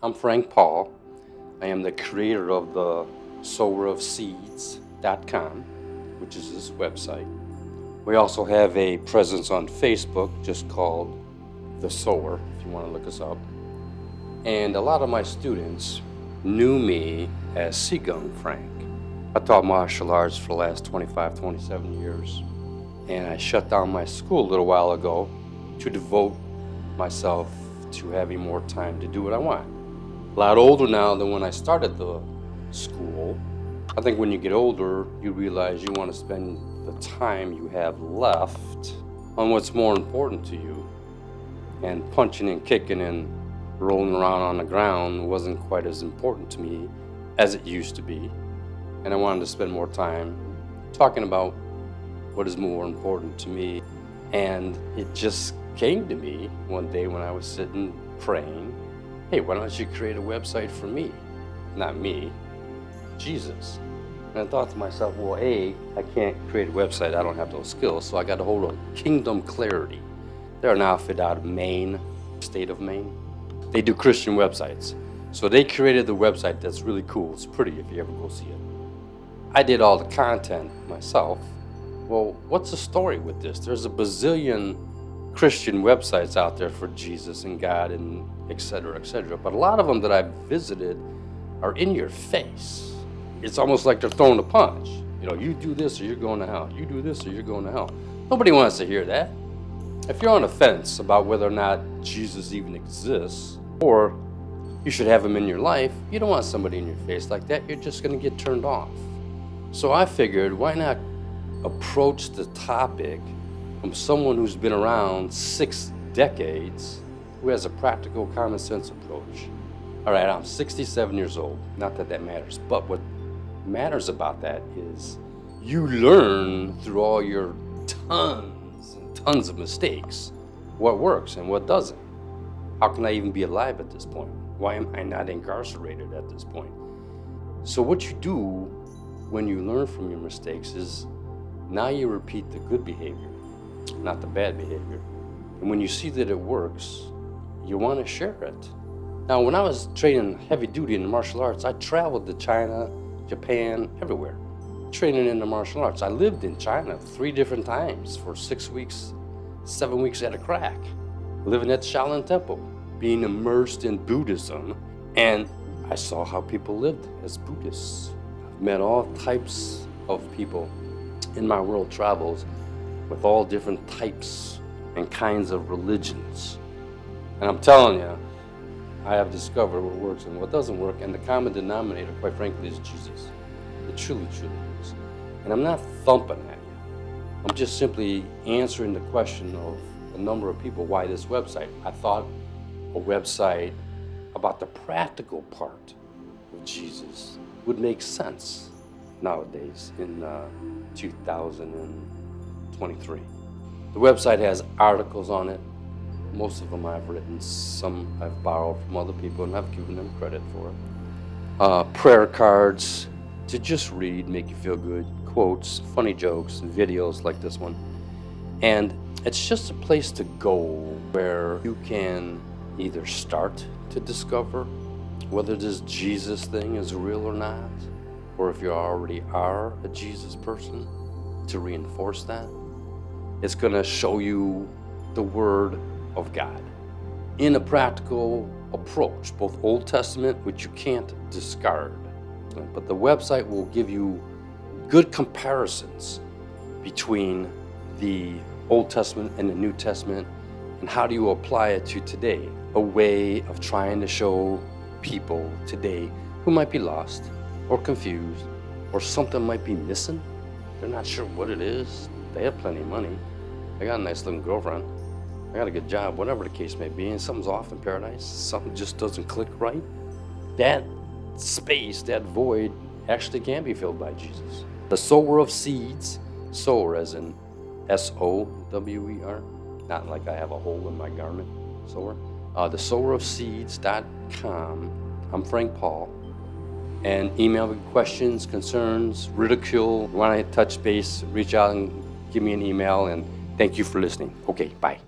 I'm Frank Paul. I am the creator of the Sower of Seeds.com, which is this website. We also have a presence on Facebook just called The Sower, if you want to look us up. And a lot of my students knew me as Seagung Frank. I taught martial arts for the last 25, 27 years. And I shut down my school a little while ago to devote myself to having more time to do what I want. A lot older now than when I started the school. I think when you get older, you realize you want to spend the time you have left on what's more important to you. And punching and kicking and rolling around on the ground wasn't quite as important to me as it used to be. And I wanted to spend more time talking about what is more important to me. And it just came to me one day when I was sitting praying, hey, why don't you create a website for me? Not me, Jesus. And I thought to myself, well, I can't create a website, I don't have those skills, so I got a hold of Kingdom Clarity. They're an outfit out of Maine, state of Maine. They do Christian websites. So they created the website that's really cool. It's pretty if you ever go see it. I did all the content myself. Well, what's the story with this? There's a bazillion Christian websites out there for Jesus and God and et cetera, et cetera. But a lot of them that I've visited are in your face. It's almost like they're throwing a punch. You know, you do this or you're going to hell. You do this or you're going to hell. Nobody wants to hear that. If you're on the fence about whether or not Jesus even exists or you should have him in your life, you don't want somebody in your face like that. You're just going to get turned off. So I figured, why not approach the topic from someone who's been around 6 decades, who has a practical, common sense approach. All right, I'm 67 years old. Not that that matters, but what matters about that is you learn through all your tons and tons of mistakes what works and what doesn't. How can I even be alive at this point? Why am I not incarcerated at this point? So what you do when you learn from your mistakes is now you repeat the good behavior, not the bad behavior. And when you see that it works, you want to share it. Now, when I was training heavy duty in the martial arts, I traveled to China, Japan, everywhere, training in the martial arts. I lived in China 3 different times for 6 weeks, 7 weeks at a crack, living at the Shaolin Temple, being immersed in Buddhism, and I saw how people lived as Buddhists. I've met all types of people in my world travels with all different types and kinds of religions. And I'm telling you, I have discovered what works and what doesn't work, and the common denominator, quite frankly, is Jesus. It truly, truly is. And I'm not thumping at you. I'm just simply answering the question of a number of people, why this website? I thought a website about the practical part of Jesus would make sense nowadays in 2023. The website has articles on it. Most of them I've written, some I've borrowed from other people, and I've given them credit for it. Prayer cards to just read, make you feel good, quotes, funny jokes, videos like this one. And it's just a place to go where you can either start to discover whether this Jesus thing is real or not, or if you already are a Jesus person, to reinforce that. It's going to show you the Word of God in a practical approach, both Old Testament, which you can't discard, but the website will give you good comparisons between the Old Testament and the New Testament, and how do you apply it to today, a way of trying to show people today who might be lost or confused or something might be missing. They're not sure what it is. They have plenty of money. They got a nice looking girlfriend. I got a good job, whatever the case may be, and something's off in paradise. Something just doesn't click right. That space, that void, actually can be filled by Jesus. The Sower of Seeds, sower as in S-O-W-E-R, not like I have a hole in my garment, sower. The Sower of Seeds.com. I'm Frank Paul. And email me questions, concerns, ridicule. Want to touch base, reach out and give me an email. And thank you for listening. Okay, bye.